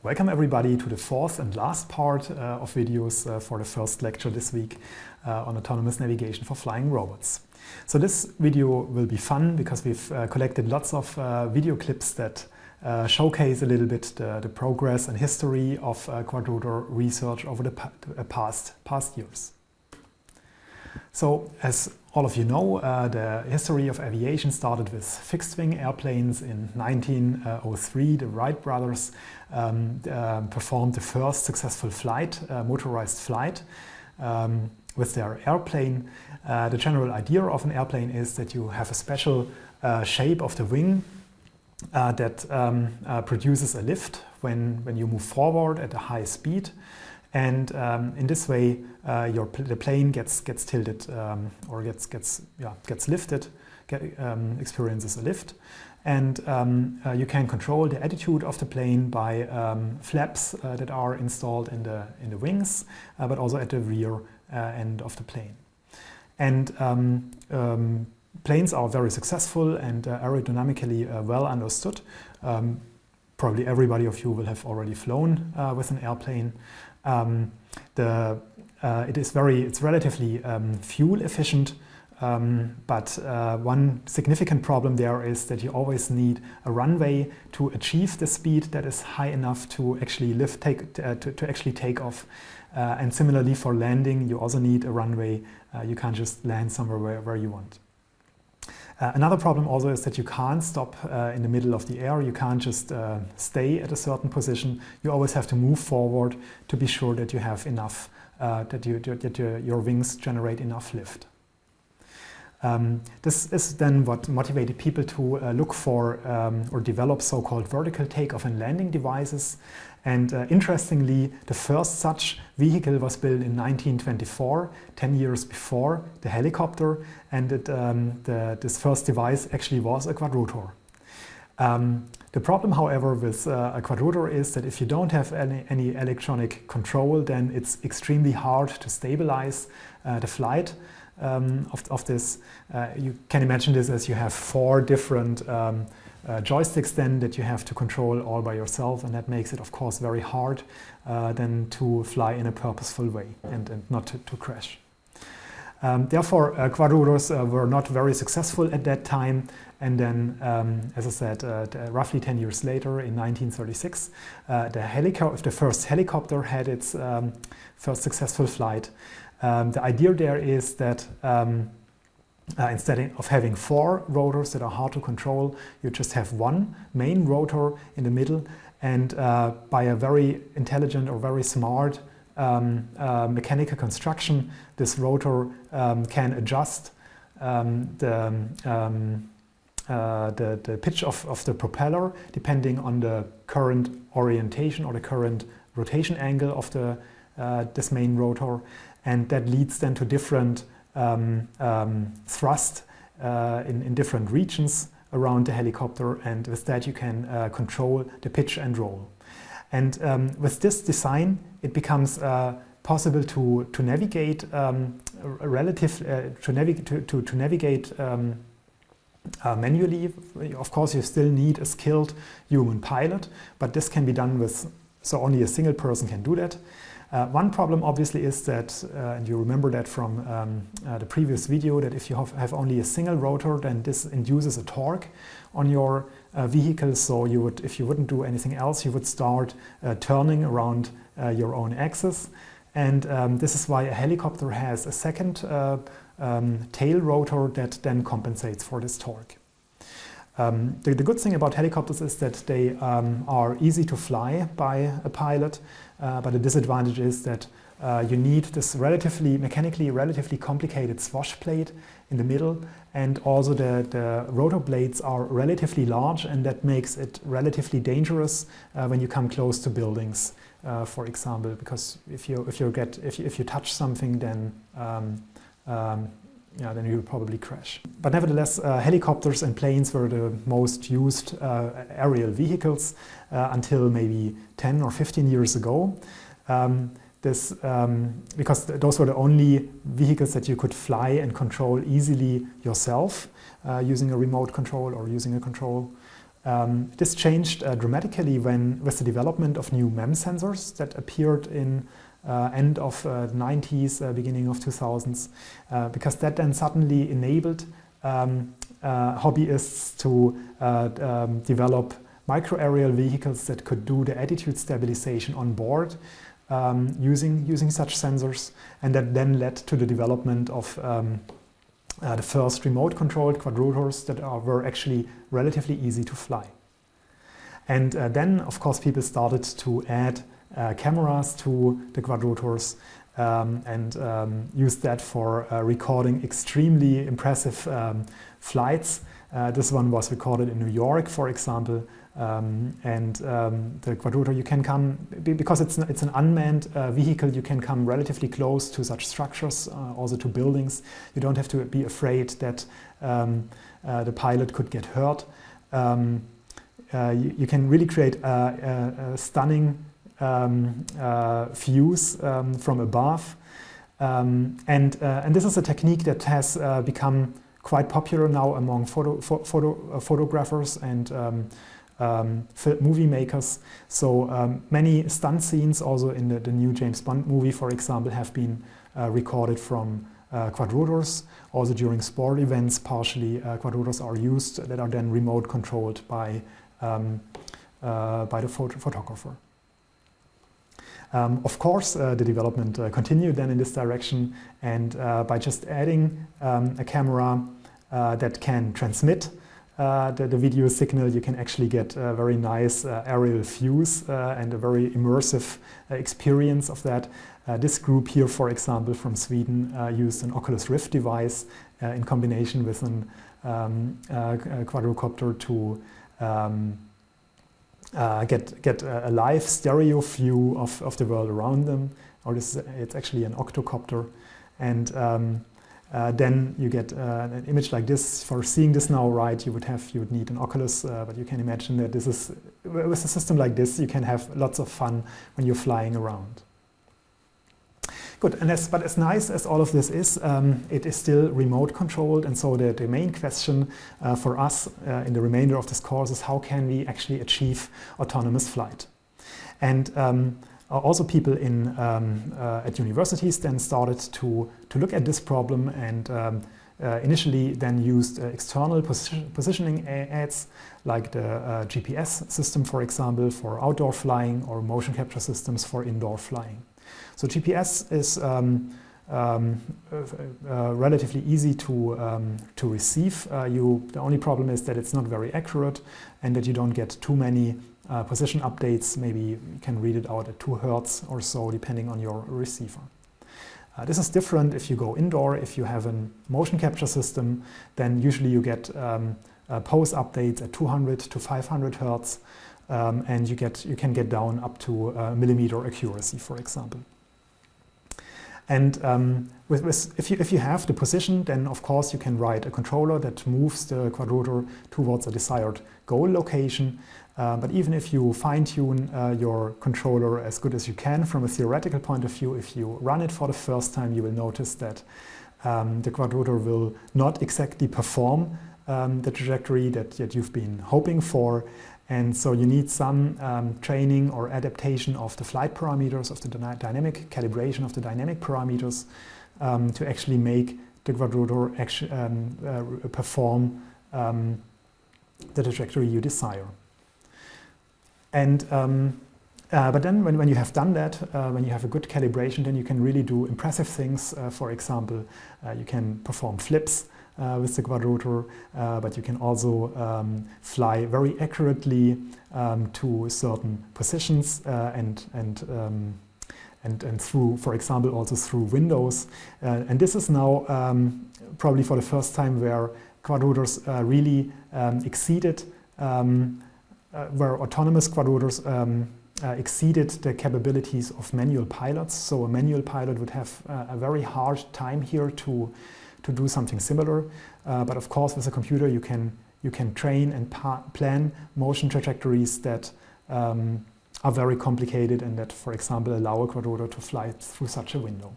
Welcome everybody to the fourth and last part of videos for the first lecture this week on autonomous navigation for flying robots. So this video will be fun because we've collected lots of video clips that showcase a little bit the progress and history of quadrotor research over the past years. So, as all of you know, the history of aviation started with fixed-wing airplanes in 1903. The Wright brothers performed the first successful flight, motorized flight, with their airplane. The general idea of an airplane is that you have a special shape of the wing that produces a lift when you move forward at a high speed. And in this way, the plane gets tilted or gets lifted, experiences a lift, and you can control the attitude of the plane by flaps that are installed in the wings, but also at the rear end of the plane. And planes are very successful and aerodynamically well understood. Probably everybody of you will have already flown with an airplane. It's relatively fuel efficient, but one significant problem there is that you always need a runway to achieve the speed that is high enough to actually take off. And similarly for landing, you also need a runway. You can't just land somewhere where you want. Another problem also is that you can't stop in the middle of the air. You can't just stay at a certain position. You always have to move forward to be sure that you have enough, that your wings generate enough lift. This is then what motivated people to look for or develop so-called vertical takeoff and landing devices. And interestingly, the first such vehicle was built in 1924, 10 years before the helicopter, and this first device actually was a quadrotor. The problem, however, with a quadrotor is that if you don't have any electronic control, then it's extremely hard to stabilize the flight of this. You can imagine this as you have four different joysticks then that you have to control all by yourself, and that makes it of course very hard then to fly in a purposeful way and not to crash. Therefore quadrotors were not very successful at that time, and then as I said, roughly 10 years later in 1936 the first helicopter had its first successful flight. The idea there is that instead of having four rotors that are hard to control, you just have one main rotor in the middle, and by a very intelligent or very smart mechanical construction, this rotor can adjust the pitch of the propeller depending on the current orientation or the current rotation angle of this main rotor, and that leads then to different thrust in different regions around the helicopter, and with that you can control the pitch and roll. And with this design, it becomes possible to navigate manually. Of course, you still need a skilled human pilot, but this can be done so only a single person can do that. One problem obviously is that, and you remember that from the previous video, that if you have only a single rotor, then this induces a torque on your vehicle. So if you wouldn't do anything else, you would start turning around your own axis. And this is why a helicopter has a second tail rotor that then compensates for this torque. The good thing about helicopters is that they are easy to fly by a pilot, but the disadvantage is that you need this mechanically relatively complicated swash plate in the middle, and also the rotor blades are relatively large, and that makes it relatively dangerous when you come close to buildings, for example, because if you touch something, then then you'll probably crash. But nevertheless, helicopters and planes were the most used aerial vehicles until maybe 10 or 15 years ago. Because those were the only vehicles that you could fly and control easily yourself using a remote control or using a control This changed dramatically with the development of new MEM sensors that appeared in end of the 90s, beginning of 2000s, because that then suddenly enabled hobbyists to develop microaerial vehicles that could do the attitude stabilization on board using such sensors, and that then led to the development of the first remote-controlled quadrotors that were actually relatively easy to fly. And then, of course, people started to add cameras to the quadrotors and use that for recording extremely impressive flights. This one was recorded in New York, for example, and the quadrotor, you can come, because it's an unmanned vehicle, you can come relatively close to such structures, also to buildings. You don't have to be afraid that the pilot could get hurt. You can really create a stunning views from above, and this is a technique that has become quite popular now among photographers and movie makers. So many stunt scenes also in the new James Bond movie, for example, have been recorded from quadrotors. Also during sport events, partially quadrotors are used that are then remote controlled by the photographer. Of course, the development continued then in this direction, and by just adding a camera that can transmit the video signal, you can actually get very nice aerial views and a very immersive experience of that. This group here, for example, from Sweden, used an Oculus Rift device in combination with a quadrocopter to get a live stereo view of the world around them. Or it's actually an octocopter, and then you get an image like this. For seeing this now, right, you would need an Oculus, but you can imagine that this is, with a system like this, you can have lots of fun when you're flying around. Good, but as nice as all of this is, it is still remote controlled, and so the main question for us in the remainder of this course is how can we actually achieve autonomous flight? And also people at universities then started to look at this problem, and initially then used external positioning aids like the GPS system, for example, for outdoor flying, or motion capture systems for indoor flying. So GPS is relatively easy to receive. The only problem is that it's not very accurate, and that you don't get too many position updates. Maybe you can read it out at 2 Hertz or so, depending on your receiver. This is different if you go indoor. If you have a motion capture system, then usually you get pose updates at 200 to 500 Hertz, and you can get down up to millimeter accuracy, for example. And if you have the position, then of course you can write a controller that moves the quadrotor towards a desired goal location. But even if you fine-tune your controller as good as you can from a theoretical point of view, if you run it for the first time, you will notice that the quadrotor will not exactly perform the trajectory that you've been hoping for. And so you need some training or adaptation of the flight parameters, of the dynamic calibration of the dynamic parameters to actually make the quadrotor perform the trajectory you desire. And but then when you have done that, when you have a good calibration, then you can really do impressive things. For example, you can perform flips with the quadrotor, but you can also fly very accurately to certain positions and through, for example, also through windows. And this is now probably for the first time where quadrotors really exceeded, where autonomous quadrotors exceeded the capabilities of manual pilots. So a manual pilot would have a very hard time here to do something similar, but of course with a computer you can train and plan motion trajectories that are very complicated, and that, for example, allow a quadrotor to fly through such a window.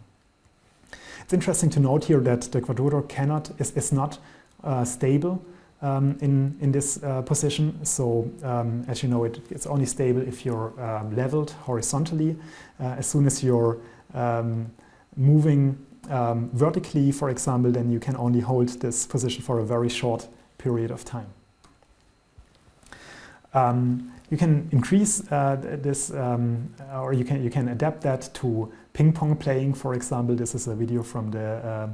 It's interesting to note here that the quadrotor is not stable in this position. So as you know, it's only stable if you're leveled horizontally. As soon as you're moving vertically, for example, then you can only hold this position for a very short period of time. You can increase this, or you can adapt that to ping pong playing, for example. This is a video from the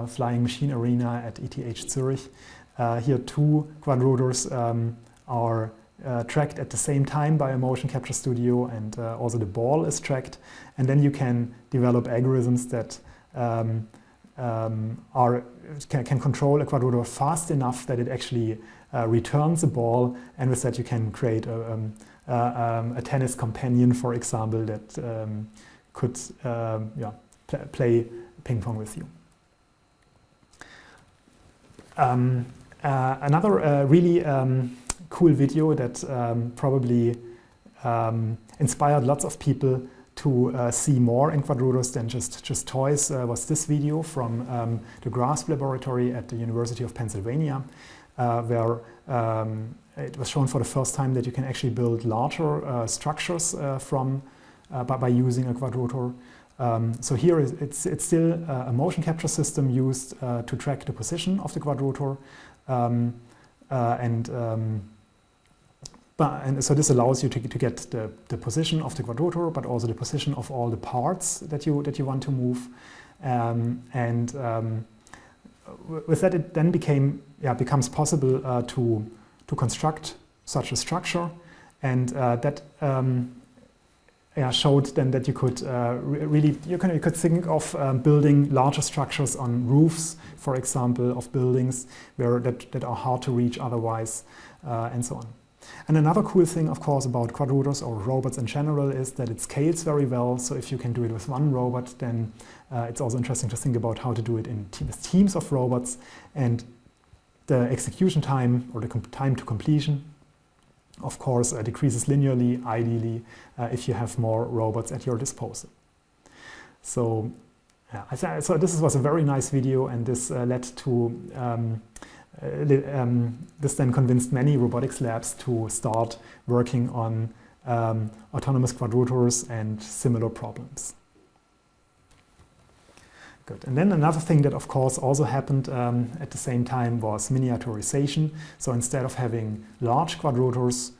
Flying Machine Arena at ETH Zurich. Here 2 Quadrotors are tracked at the same time by a motion capture studio, and also the ball is tracked. And then you can develop algorithms that can control a Quadrotor fast enough that it actually returns the ball, and with that you can create a tennis companion, for example, that could play ping pong with you. Another really cool video that probably inspired lots of people to see more in Quadrotors than just toys was this video from the GRASP laboratory at the University of Pennsylvania, where it was shown for the first time that you can actually build larger structures by using a Quadrotor. So here it's still a motion capture system used to track the position of the Quadrotor, and so this allows you to get the position of the Quadrotor, but also the position of all the parts that you want to move, with that it then becomes possible to construct such a structure, and that showed then that you could you could think of building larger structures on roofs, for example, of buildings that are hard to reach otherwise, and so on. And another cool thing, of course, about Quadrotors or robots in general is that it scales very well. So if you can do it with one robot, then it's also interesting to think about how to do it with teams of robots, and the execution time, or the time to completion, of course, decreases linearly, ideally, if you have more robots at your disposal. So, so this was a very nice video, and this led to this then convinced many robotics labs to start working on autonomous Quadrotors and similar problems. Good. And then another thing that, of course, also happened at the same time was miniaturization. So instead of having large Quadrotors,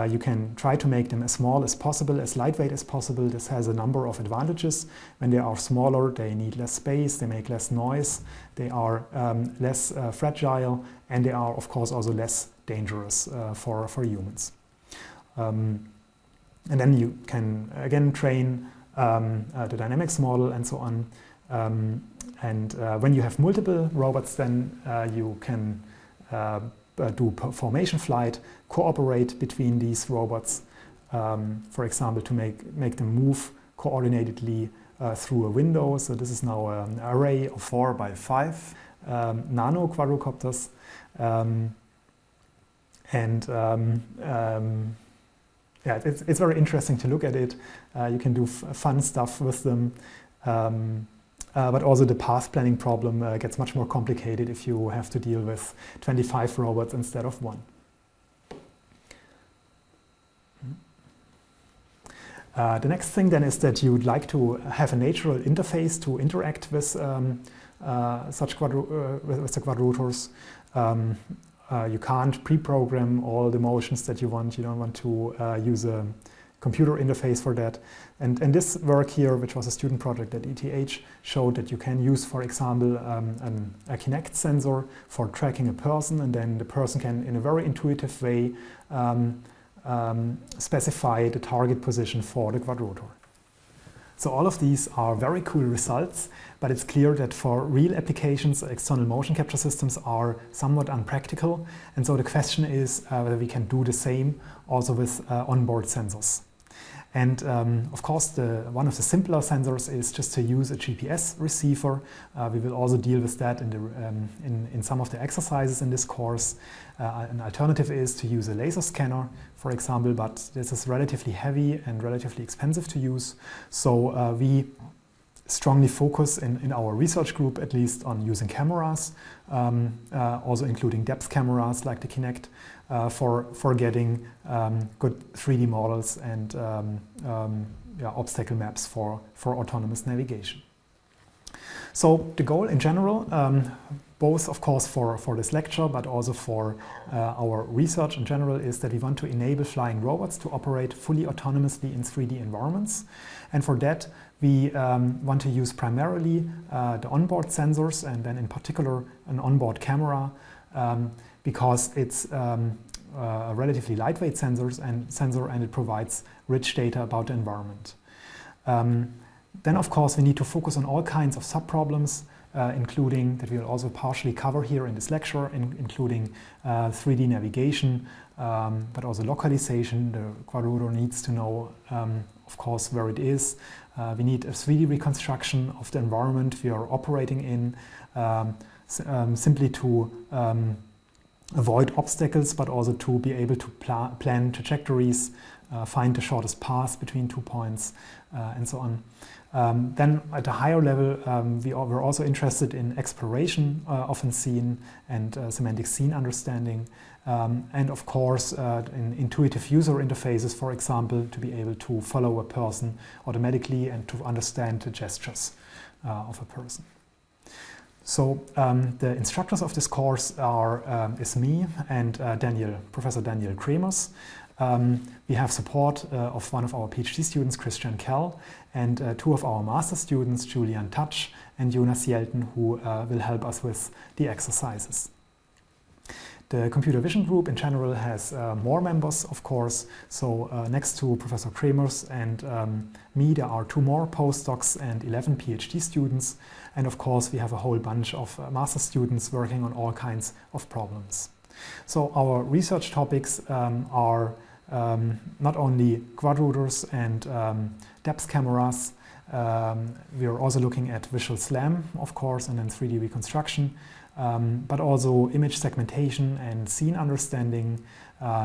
you can try to make them as small as possible, as lightweight as possible. This has a number of advantages. When they are smaller, they need less space, they make less noise, they are less fragile, and they are, of course, also less dangerous for humans. And then you can, again, train the dynamics model and so on. And when you have multiple robots, then you can do formation flight, cooperate between these robots, for example, to make them move coordinatedly through a window. So this is now an array of 4 by 5 nano quadrocopters, it's very interesting to look at it. You can do fun stuff with them. But also the path planning problem gets much more complicated if you have to deal with 25 robots instead of 1. The next thing then is that you would like to have a natural interface to interact with with the Quadrotors. You can't pre-program all the motions that you want. You don't want to use a computer interface for that. And this work here, which was a student project at ETH, showed that you can use, for example, a Kinect sensor for tracking a person, and then the person can, in a very intuitive way, specify the target position for the Quadrotor. So all of these are very cool results, but it's clear that for real applications, external motion capture systems are somewhat unpractical. And so the question is whether we can do the same also with onboard sensors. And of course, one of the simpler sensors is just to use a GPS receiver. We will also deal with that in some of the exercises in this course. An alternative is to use a laser scanner, for example, but this is relatively heavy and relatively expensive to use. So we strongly focus in our research group, at least, on using cameras, also including depth cameras like the Kinect, for getting good 3D models and obstacle maps for autonomous navigation. So the goal in general, both of course for this lecture, but also for our research in general, is that we want to enable flying robots to operate fully autonomously in 3D environments. And for that, we want to use primarily the onboard sensors, and then in particular an onboard camera, because it's a relatively lightweight sensor and it provides rich data about the environment. Then of course we need to focus on all kinds of sub-problems, including, that we'll also partially cover here in this lecture, including 3D navigation, but also localization. The Quadrotor needs to know, of course, where it is. We need a 3D reconstruction of the environment we are operating in, simply to avoid obstacles, but also to be able to plan trajectories, find the shortest path between 2 points, and so on. Then at a higher level, we're also interested in exploration of a scene and semantic scene understanding, and of course in intuitive user interfaces, for example, to be able to follow a person automatically and to understand the gestures of a person. So the instructors of this course is me and Professor Daniel Cremers. We have support of one of our PhD students, Kahl, and 2 of our master students, Julian Touch and Jonas Jelten, who will help us with the exercises. The computer vision group in general has more members, of course. So next to Professor Cremers and me, there are 2 more postdocs and 11 PhD students. And of course, we have a whole bunch of master students working on all kinds of problems. So our research topics are not only quadrotors and depth cameras. We are also looking at visual SLAM, of course, and then 3D reconstruction, but also image segmentation and scene understanding,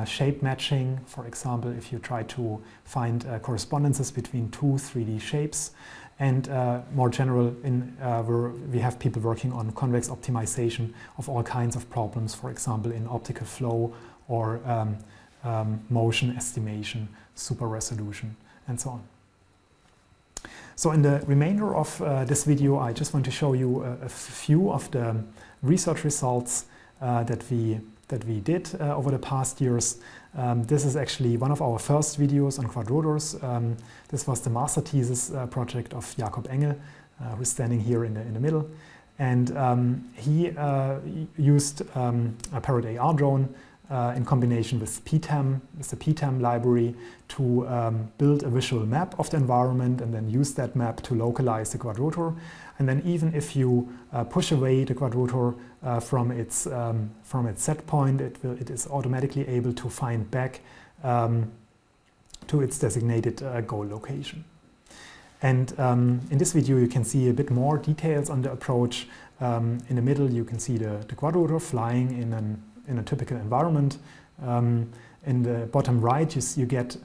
shape matching, for example, if you try to find correspondences between 2 3D shapes, and more general, we have people working on convex optimization of all kinds of problems, for example, in optical flow or motion estimation, super resolution, and so on. So in the remainder of this video, I just want to show you a few of the research results that we did over the past years. This is actually one of our first videos on quadrotors. This was the master thesis project of Jakob Engel, who's standing here in the middle. And he used a Parrot AR drone in combination with PTAM, with the PTAM library, to build a visual map of the environment and then use that map to localize the quadrotor. And then even if you push away the quadrotor from its set point, it is automatically able to find back to its designated goal location. And in this video you can see a bit more details on the approach. In the middle you can see the quadrotor flying in a typical environment. In the bottom right you get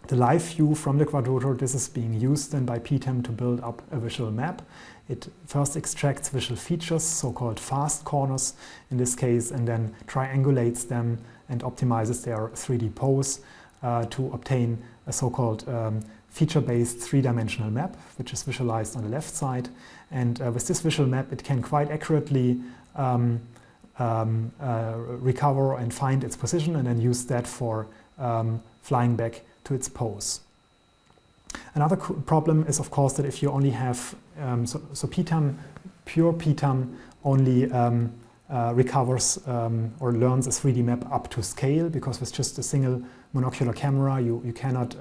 the live view from the quadrotor. This is being used then by PTAM to build up a visual map. It first extracts visual features, so-called fast corners in this case, and then triangulates them and optimizes their 3D pose to obtain a so-called feature-based 3-dimensional map, which is visualized on the left side. And with this visual map, it can quite accurately recover and find its position and then use that for flying back to its pose. Another problem is, of course, that if you only have, so PTAM, pure PTAM only recovers or learns a 3D map up to scale, because with just a single monocular camera you cannot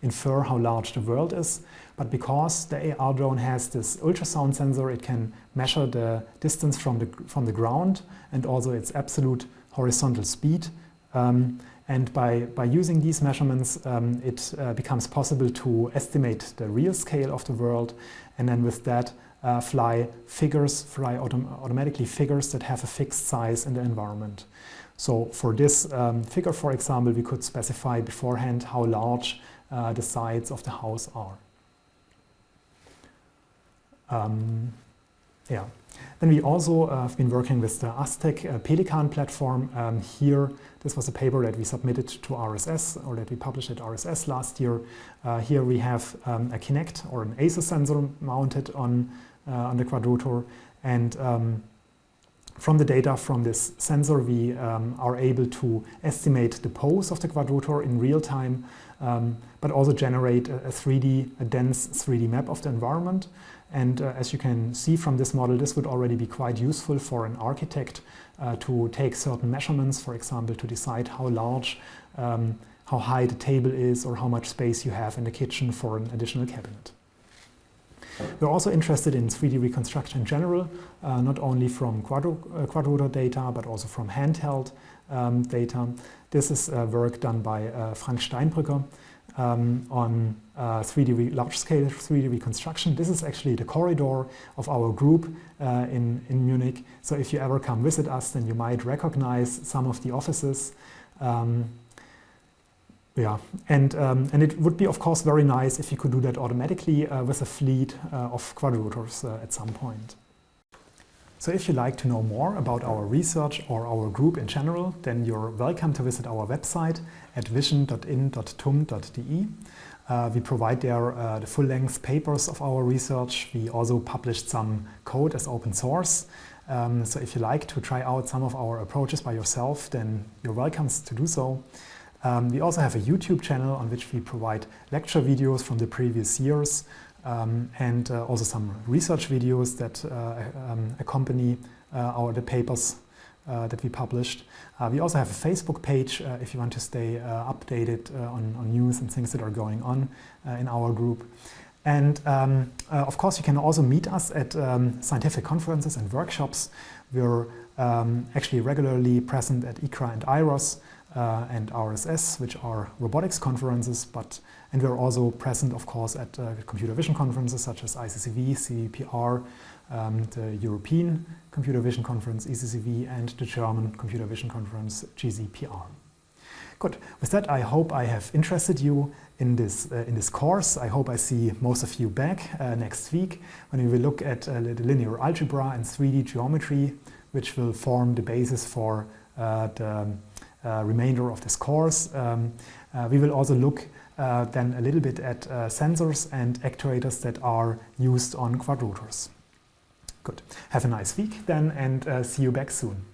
infer how large the world is. But because the AR drone has this ultrasound sensor, it can measure the distance from the ground and also its absolute horizontal speed. And by using these measurements, it becomes possible to estimate the real scale of the world, and then with that fly automatically figures that have a fixed size in the environment. So for this figure, for example, we could specify beforehand how large the sides of the house are. Yeah. Then we also have been working with the Aztec Pelican platform. Here, this was a paper that we submitted to RSS, or that we published at RSS last year. Here we have a Kinect or an ASUS sensor mounted on the Quadrotor, and from the data from this sensor, we are able to estimate the pose of the Quadrotor in real time, but also generate a dense 3D map of the environment. And as you can see from this model, this would already be quite useful for an architect to take certain measurements, for example, to decide how large, how high the table is, or how much space you have in the kitchen for an additional cabinet. We're also interested in 3D reconstruction in general, not only from Quadrotor data, but also from handheld data. This is work done by Frank Steinbrücker on large-scale 3D reconstruction. This is actually the corridor of our group in Munich. So if you ever come visit us, then you might recognize some of the offices. Yeah, and it would be, of course, very nice if you could do that automatically with a fleet of Quadrotors at some point. So if you like to know more about our research or our group in general, then you're welcome to visit our website at vision.in.tum.de. We provide there the full-length papers of our research. We also published some code as open source. So if you like to try out some of our approaches by yourself, then you're welcome to do so. We also have a YouTube channel on which we provide lecture videos from the previous years, and also some research videos that accompany the papers that we published. We also have a Facebook page if you want to stay updated on news and things that are going on in our group. And of course, you can also meet us at scientific conferences and workshops. We're actually regularly present at ICRA and IROS and RSS, which are robotics conferences, and we're also present, of course, at computer vision conferences such as ICCV, CVPR, the European Computer Vision Conference, ECCV, and the German Computer Vision Conference, GCPR. Good. With that, I hope I have interested you in this course. I hope I see most of you back next week when we will look at the linear algebra and 3D geometry, which will form the basis for the remainder of this course. We will also look then a little bit at sensors and actuators that are used on Quadrotors. Good. Have a nice week then, and see you back soon.